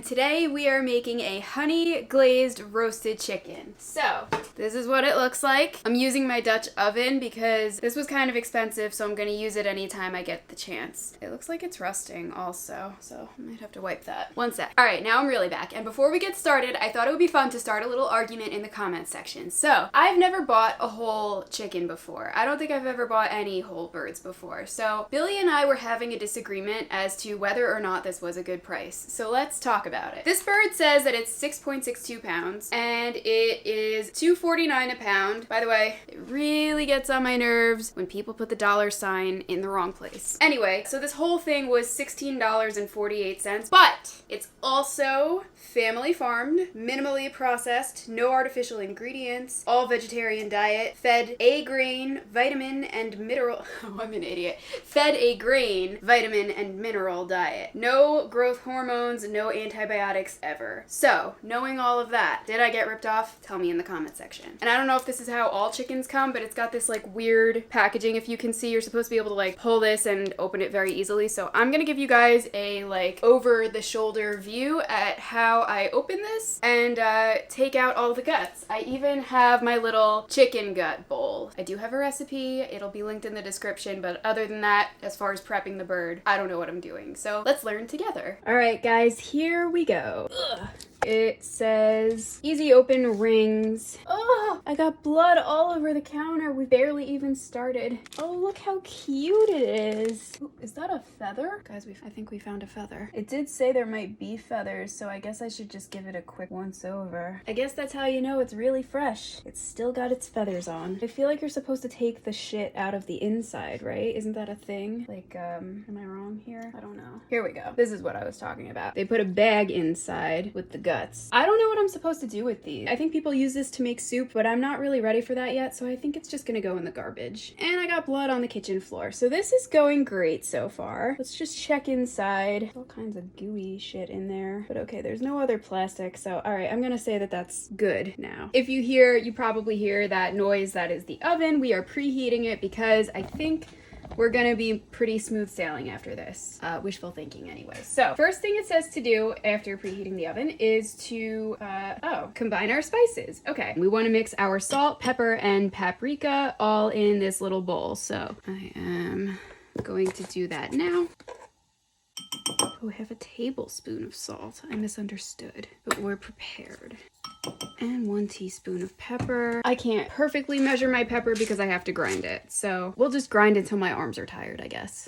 Today we are making a honey glazed roasted chicken. So this is what it looks like. I'm using my Dutch oven because this was kind of expensive, so I'm gonna use it anytime I get the chance. It looks like it's rusting also, so I might have to wipe that. One sec. All right, now I'm really back. And before we get started, I thought it would be fun to start a little argument in the comments section. So I've never bought a whole chicken before. I don't think I've ever bought any whole birds before. So Billy and I were having a disagreement as to whether or not this was a good price. So let's talk about it. This bird says that it's 6.62 pounds and it is $2.49 a pound. By the way, it really gets on my nerves when people put the dollar sign in the wrong place. Anyway, so this whole thing was $16.48, but it's also family farmed, minimally processed, no artificial ingredients, all vegetarian diet, fed a grain, vitamin and mineral, oh, I'm an idiot, fed a grain, vitamin and mineral diet. No growth hormones, no antibiotics ever. So, knowing all of that, did I get ripped off? Tell me in the comment section. And I don't know if this is how all chickens come, but it's got this like weird packaging. If you can see, you're supposed to be able to like pull this and open it very easily. So I'm gonna give you guys a like over the shoulder view at how I open this and take out all the guts. I even have my little chicken gut bowl. I do have a recipe. It'll be linked in the description, but other than that, as far as prepping the bird, I don't know what I'm doing. So let's learn together. All right, guys, here we go. Ugh. It says easy open rings. Oh, I got blood all over the counter. We barely even started. Oh, look how cute it is. Ooh, is that a feather? Guys, I think we found a feather. It did say there might be feathers, so I guess I should just give it a quick once over. I guess that's how you know it's really fresh. It's still got its feathers on. I feel like you're supposed to take the shit out of the inside, right? Isn't that a thing? Like, am I wrong here? I don't know. Here we go. This is what I was talking about. They put a bag inside with the guts. I don't know what I'm supposed to do with these. I think people use this to make soup, but I'm not really ready for that yet, so I think it's just gonna go in the garbage. And I got blood on the kitchen floor, so this is going great so far. Let's just check inside. All kinds of gooey shit in there. But okay, there's no other plastic, so all right, I'm gonna say that that's good now. If you probably hear that noise, that is the oven. We are preheating it because I think we're gonna be pretty smooth sailing after this. Wishful thinking anyway. So first thing it says to do after preheating the oven is to, combine our spices. Okay, we wanna mix our salt, pepper, and paprika all in this little bowl. So I am going to do that now. Oh, I have a tablespoon of salt. I misunderstood, but we're prepared. And 1 teaspoon of pepper. I can't perfectly measure my pepper because I have to grind it. So we'll just grind until my arms are tired, I guess.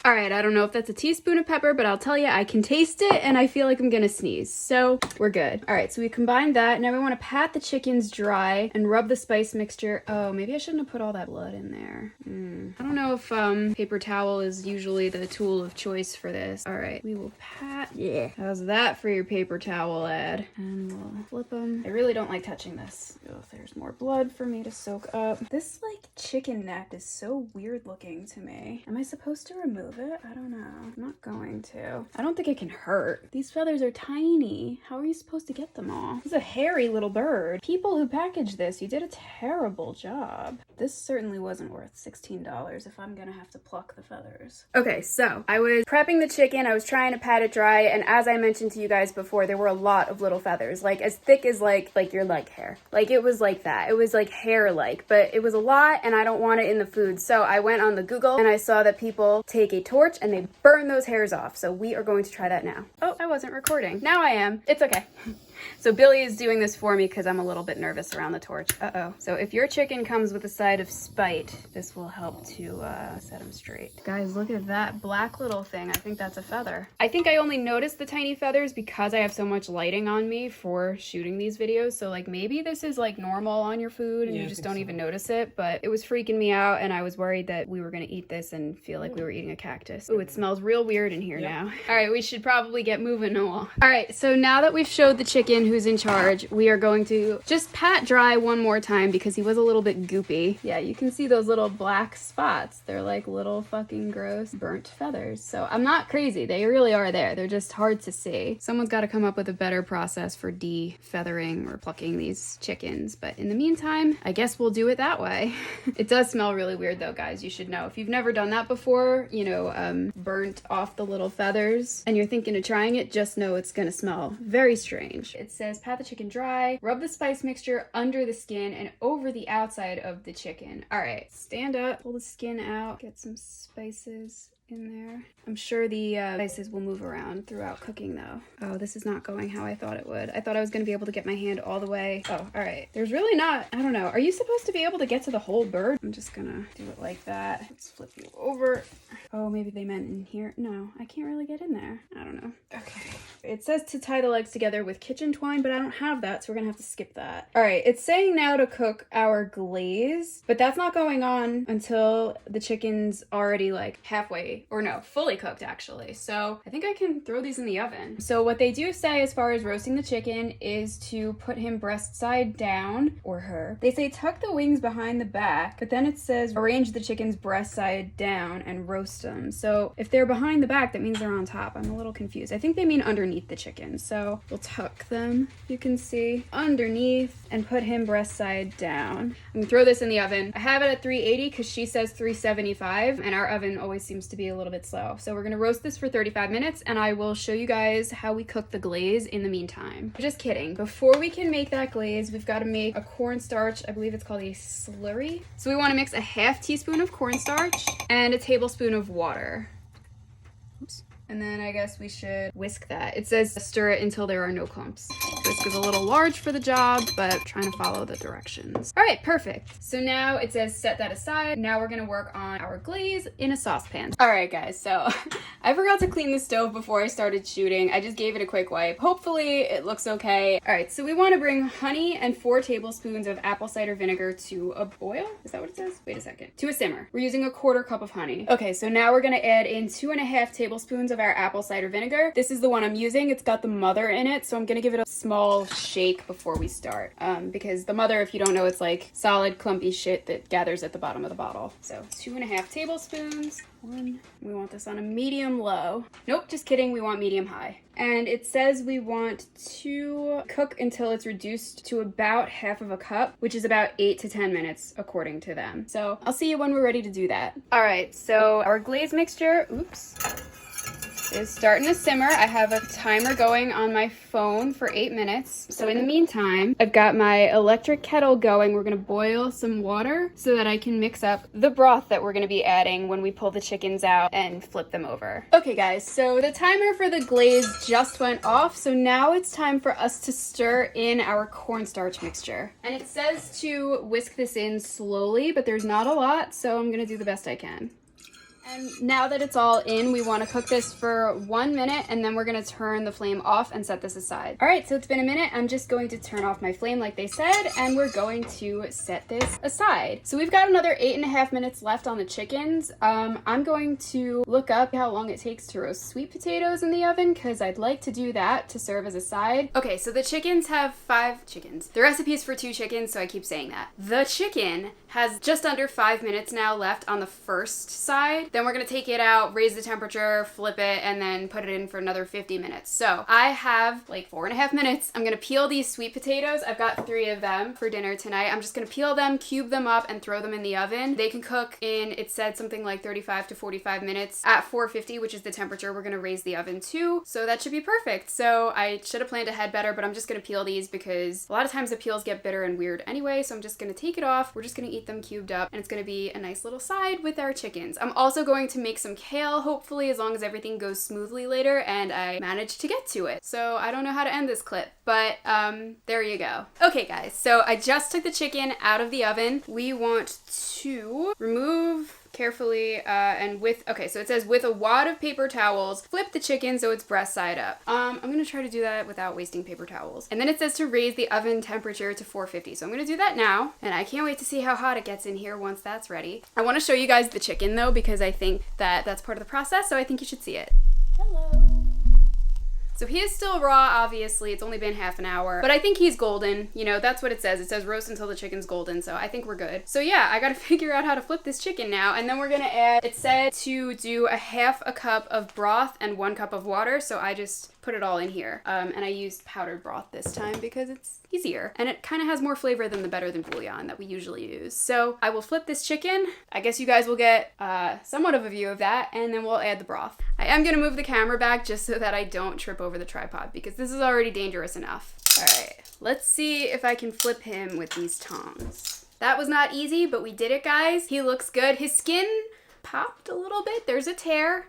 All right, I don't know if that's a teaspoon of pepper, but I'll tell you, I can taste it and I feel like I'm gonna sneeze. So we're good. All right, so we combined that. Now we wanna pat the chickens dry and rub the spice mixture. Oh, maybe I shouldn't have put all that blood in there. I don't know if paper towel is usually the tool of choice for this. All right, we will pat. Yeah. How's that for your paper towel ad? And we'll flip them. I really don't like touching this. Oh, there's more blood for me to soak up. This like chicken neck is so weird looking to me. Am I supposed to remove it? I don't know. I'm not going to. I don't think it can hurt. These feathers are tiny. How are you supposed to get them all? This is a hairy little bird. People who packaged this, you did a terrible job. This certainly wasn't worth $16 if I'm gonna have to pluck the feathers. Okay, so I was prepping the chicken. I was trying to pat it dry, and as I mentioned to you guys before, there were a lot of little feathers, like as thick as like your leg hair. Like it was like that. It was like hair-like, but it was a lot, and I don't want it in the food. So I went on the Google, and I saw that people take a torch and they burn those hairs off. So we are going to try that now. Oh, I wasn't recording. Now I am. It's okay. So Billy is doing this for me because I'm a little bit nervous around the torch. Uh-oh. So if your chicken comes with a side of spite, this will help to set him straight. Guys, look at that black little thing. I think that's a feather. I think I only noticed the tiny feathers because I have so much lighting on me for shooting these videos. So like maybe this is like normal on your food and you just don't even notice it, but it was freaking me out and I was worried that we were gonna eat this and feel like we were eating a cactus. Ooh, it smells real weird in here now. All right, we should probably get moving along. All right, so now that we've showed the chicken chicken who's in charge, we are going to just pat dry one more time because he was a little bit goopy. Yeah, you can see those little black spots. They're like little fucking gross burnt feathers. So I'm not crazy. They really are there. They're just hard to see. Someone's got to come up with a better process for de-feathering or plucking these chickens. But in the meantime, I guess we'll do it that way. It does smell really weird though, guys. You should know. If you've never done that before, you know, burnt off the little feathers and you're thinking of trying it, just know it's gonna smell very strange. It says pat the chicken dry, rub the spice mixture under the skin and over the outside of the chicken. All right, stand up, pull the skin out, get some spices in there. I'm sure the spices will move around throughout cooking though. Oh, this is not going how I thought it would. I thought I was gonna be able to get my hand all the way. Oh, all right. There's really not, I don't know. Are you supposed to be able to get to the whole bird? I'm just gonna do it like that. Let's flip you over. Oh, maybe they meant in here. No, I can't really get in there. I don't know. Okay. It says to tie the legs together with kitchen twine, but I don't have that, so we're gonna have to skip that. All right, it's saying now to cook our glaze, but that's not going on until the chicken's already like halfway, or no, fully cooked actually. So I think I can throw these in the oven. So what they do say as far as roasting the chicken is to put him breast side down, or her. They say tuck the wings behind the back, but then it says arrange the chicken's breast side down and roast them. So if they're behind the back, that means they're on top. I'm a little confused. I think they mean underneath the chicken. So we'll tuck them, you can see, underneath and put him breast side down. I'm gonna throw this in the oven. I have it at 380 because she says 375 and our oven always seems to be a little bit slow. So we're gonna roast this for 35 minutes and I will show you guys how we cook the glaze in the meantime. Just kidding. Before we can make that glaze, we've got to make a cornstarch, I believe it's called a slurry. So we want to mix a half teaspoon of cornstarch and a tablespoon of water. Oops. And then I guess we should whisk that. It says stir it until there are no clumps. Whisk is a little large for the job, but trying to follow the directions. All right, perfect. So now it says set that aside. Now we're gonna work on our glaze in a saucepan. All right, guys, so I forgot to clean the stove before I started shooting. I just gave it a quick wipe. Hopefully it looks okay. All right, so we wanna bring honey and 4 tablespoons of apple cider vinegar to a boil. Is that what it says? Wait a second. To a simmer. We're using a 1/4 cup of honey. Okay, so now we're gonna add in 2.5 tablespoons of our apple cider vinegar. This is the one I'm using. It's got the mother in it, so I'm gonna give it a small shake before we start. Because the mother, if you don't know, it's like solid clumpy shit that gathers at the bottom of the bottle. So 2.5 tablespoons. We want this on a medium low. Nope, just kidding. We want medium high. And it says we want to cook until it's reduced to about half of a cup, which is about 8 to 10 minutes according to them. So I'll see you when we're ready to do that. All right, so our glaze mixture, is starting to simmer. I have a timer going on my phone for 8 minutes. So in the meantime, I've got my electric kettle going. We're gonna boil some water so that I can mix up the broth that we're gonna be adding when we pull the chickens out and flip them over. Okay guys, so the timer for the glaze just went off. So now it's time for us to stir in our cornstarch mixture. And it says to whisk this in slowly, but there's not a lot, so I'm gonna do the best I can. And now that it's all in, we want to cook this for 1 minute and then we're going to turn the flame off and set this aside. All right, so it's been a minute. I'm just going to turn off my flame like they said, and we're going to set this aside. So we've got another 8.5 minutes left on the chickens. I'm going to look up how long it takes to roast sweet potatoes in the oven because I'd like to do that to serve as a side. Okay, so the chickens have 5 chickens. The recipe is for 2 chickens, so I keep saying that. The chicken has just under 5 minutes now left on the first side. Then we're gonna take it out, raise the temperature, flip it, and then put it in for another 50 minutes. So I have like 4.5 minutes. I'm gonna peel these sweet potatoes. I've got 3 of them for dinner tonight. I'm just gonna peel them, cube them up, and throw them in the oven. They can cook in, it said something like 35 to 45 minutes at 450, which is the temperature we're gonna raise the oven to. So that should be perfect. So I should have planned ahead better, but I'm just gonna peel these because a lot of times the peels get bitter and weird anyway. So I'm just gonna take it off. We're just gonna eat them cubed up, and it's gonna be a nice little side with our chickens. I'm also going to make some kale, hopefully, as long as everything goes smoothly later and I manage to get to it. So I don't know how to end this clip, but there you go. Okay guys, so I just took the chicken out of the oven. We want to remove carefully and with, okay, so it says with a wad of paper towels, flip the chicken so it's breast side up. I'm gonna try to do that without wasting paper towels. And then it says to raise the oven temperature to 450. So I'm gonna do that now, and I can't wait to see how hot it gets in here once that's ready. I wanna show you guys the chicken though, because I think that that's part of the process, so I think you should see it. Hello. So he is still raw, obviously. It's only been half an hour, but I think he's golden. You know, that's what it says. It says roast until the chicken's golden, so I think we're good. So yeah, I gotta figure out how to flip this chicken now, and then we're gonna add, it said to do a half a cup of broth and 1 cup of water, so I just put it all in here. And I used powdered broth this time because it's easier, and it kind of has more flavor than the better than bouillon that we usually use. So I will flip this chicken. I guess you guys will get somewhat of a view of that, and then we'll add the broth. I am gonna move the camera back just so that I don't trip over the tripod because this is already dangerous enough. All right, let's see if I can flip him with these tongs. That was not easy, but we did it, guys. He looks good. His skin popped a little bit. There's a tear.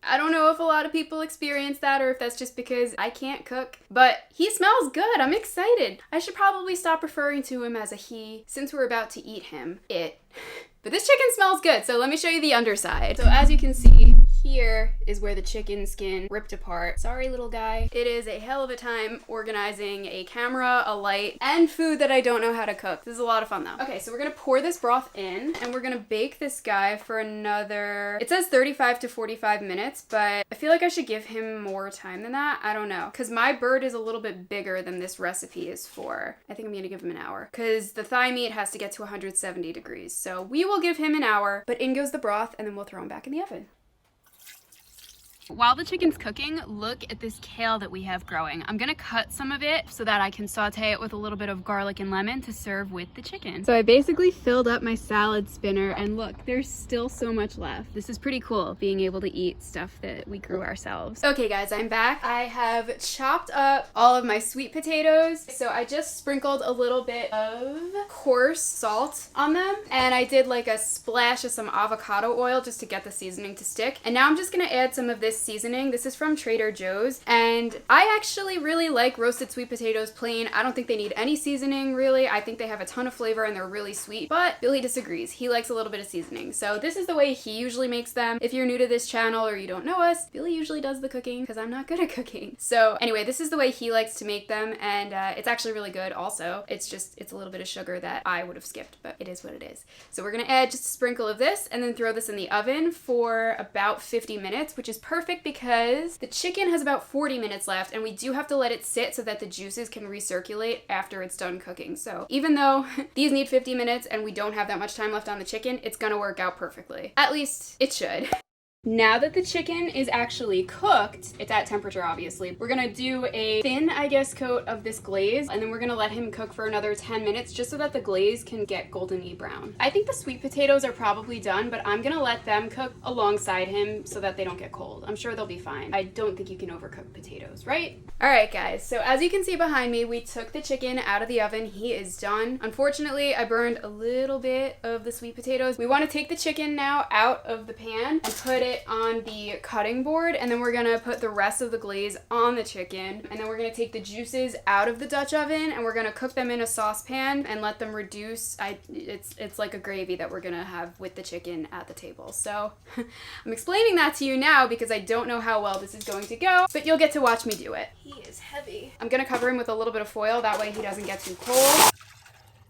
I don't know if a lot of people experience that or if that's just because I can't cook, but he smells good. I'm excited. I should probably stop referring to him as a he since we're about to eat him. But this chicken smells good, so let me show you the underside. So as you can see, here is where the chicken skin ripped apart. Sorry, little guy. It is a hell of a time organizing a camera, a light, and food that I don't know how to cook. This is a lot of fun though. Okay, so we're gonna pour this broth in, and we're gonna bake this guy for another, it says 35 to 45 minutes, but I feel like I should give him more time than that. I don't know, because my bird is a little bit bigger than this recipe is for. I think I'm gonna give him an hour, because the thigh meat has to get to 170 degrees. So we will give him an hour, but in goes the broth, and then we'll throw him back in the oven. While the chicken's cooking, look at this kale that we have growing. I'm gonna cut some of it so that I can saute it with a little bit of garlic and lemon to serve with the chicken. So I basically filled up my salad spinner, and look, there's still so much left. This is pretty cool, being able to eat stuff that we grew ourselves. Okay guys, I'm back. I have chopped up all of my sweet potatoes. So I just sprinkled a little bit of coarse salt on them, and I did like a splash of some avocado oil just to get the seasoning to stick. And now I'm just gonna add some of this seasoning. This is from Trader Joe's, and I actually really like roasted sweet potatoes plain. I don't think they need any seasoning really. I think they have a ton of flavor and they're really sweet, but Billy disagrees. He likes a little bit of seasoning. So this is the way he usually makes them. If you're new to this channel or you don't know us, Billy usually does the cooking because I'm not good at cooking. So anyway, this is the way he likes to make them, and it's actually really good also. It's a little bit of sugar that I would have skipped, but it is what it is. So we're gonna add just a sprinkle of this and then throw this in the oven for about 50 minutes, which is perfect because the chicken has about 40 minutes left, and we do have to let it sit so that the juices can recirculate after it's done cooking. So even though these need 50 minutes and we don't have that much time left on the chicken, it's gonna work out perfectly. At least it should. Now that the chicken is actually cooked, it's at temperature obviously, we're gonna do a thin, I guess, coat of this glaze, and then we're gonna let him cook for another 10 minutes just so that the glaze can get golden-y brown. I think the sweet potatoes are probably done, but I'm gonna let them cook alongside him so that they don't get cold. I'm sure they'll be fine. I don't think you can overcook potatoes, right? All right, guys, so as you can see behind me, we took the chicken out of the oven. He is done. Unfortunately, I burned a little bit of the sweet potatoes. We wanna take the chicken now out of the pan and put it on the cutting board, and then we're gonna put the rest of the glaze on the chicken, and then we're gonna take the juices out of the Dutch oven and we're gonna cook them in a saucepan and let them reduce. It's like a gravy that we're gonna have with the chicken at the table. So I'm explaining that to you now because I don't know how well this is going to go, but you'll get to watch me do it. He is heavy. I'm gonna cover him with a little bit of foil, that way he doesn't get too cold.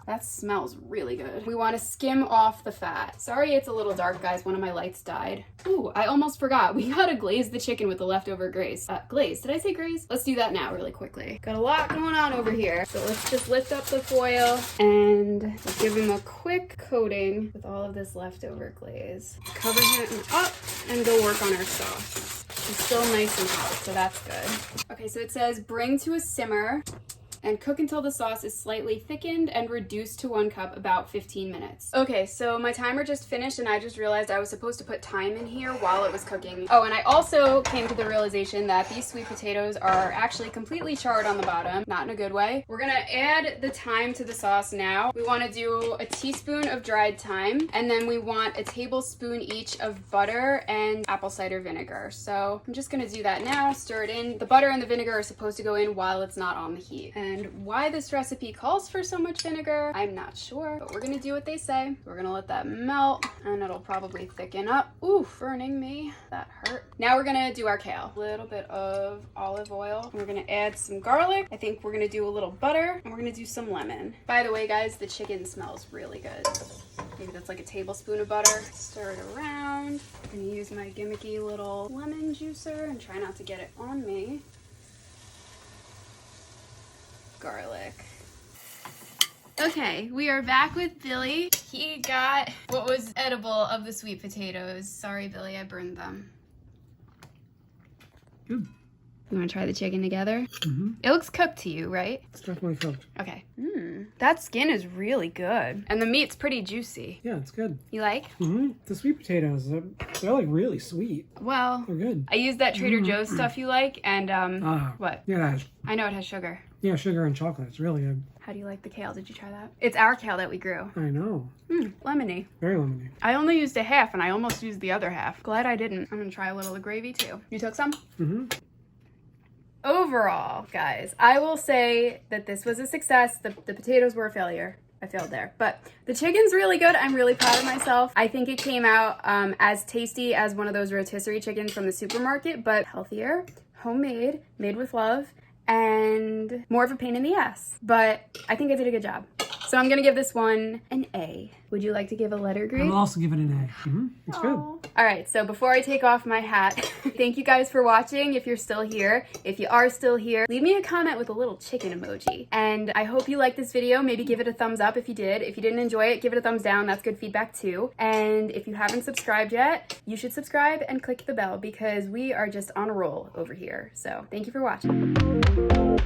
That smells really good. We want to skim off the fat. Sorry it's a little dark, guys. One of my lights died. Ooh, I almost forgot. We gotta glaze the chicken with the leftover glaze. Glaze, did I say glaze? Let's do that now really quickly. Got a lot going on over here. So let's just lift up the foil and give him a quick coating with all of this leftover glaze. Cover him up and go work on our sauce. It's still nice and hot, so that's good. Okay, so it says bring to a simmer and cook until the sauce is slightly thickened and reduced to 1 cup, about 15 minutes. Okay, so my timer just finished and I just realized I was supposed to put thyme in here while it was cooking. Oh, and I also came to the realization that these sweet potatoes are actually completely charred on the bottom, not in a good way. We're gonna add the thyme to the sauce now. We wanna do a teaspoon of dried thyme, and then we want a tablespoon each of butter and apple cider vinegar. So I'm just gonna do that now, stir it in. The butter and the vinegar are supposed to go in while it's not on the heat. And why this recipe calls for so much vinegar, I'm not sure, but we're gonna do what they say. We're gonna let that melt, and it'll probably thicken up. Ooh, burning me. That hurt. Now we're gonna do our kale. A little bit of olive oil. We're gonna add some garlic. I think we're gonna do a little butter, and we're gonna do some lemon. By the way, guys, the chicken smells really good. Maybe that's like a tablespoon of butter. Stir it around. I'm gonna use my gimmicky little lemon juicer and try not to get it on me. garlic. Okay, we are back with Billy. He got what was edible of the sweet potatoes. Sorry, Billy, I burned them. Good. You want to try the chicken together? Mm-hmm. It looks cooked to you, right? It's definitely cooked. Okay. That skin is really good. And the meat's pretty juicy. Yeah, it's good. You like? Mm-hmm. The sweet potatoes, they're like really sweet. Well, They're good. I used that Trader Joe's stuff you like, and what? Yeah, I know it has sugar. yeah, sugar and chocolate. It's really good. How do you like the kale? Did you try that? It's our kale that we grew. I know. Lemony. Very lemony. I only used a half, and I almost used the other half. Glad I didn't. I'm gonna try a little of the gravy too. You took some? Mm-hmm. Overall, guys, I will say that this was a success. The potatoes were a failure. I failed there. But the chicken's really good. I'm really proud of myself. I think it came out as tasty as one of those rotisserie chickens from the supermarket, but healthier, homemade, made with love, and more of a pain in the ass. But I think I did a good job. So I'm gonna give this one an A. Would you like to give a letter grade? I'll also give it an A. Mm-hmm. It's good. All right, so before I take off my hat, thank you guys for watching if you're still here. If you are still here, leave me a comment with a little chicken emoji. And I hope you liked this video. Maybe give it a thumbs up if you did. If you didn't enjoy it, give it a thumbs down. That's good feedback too. And if you haven't subscribed yet, you should subscribe and click the bell because we are just on a roll over here. So thank you for watching.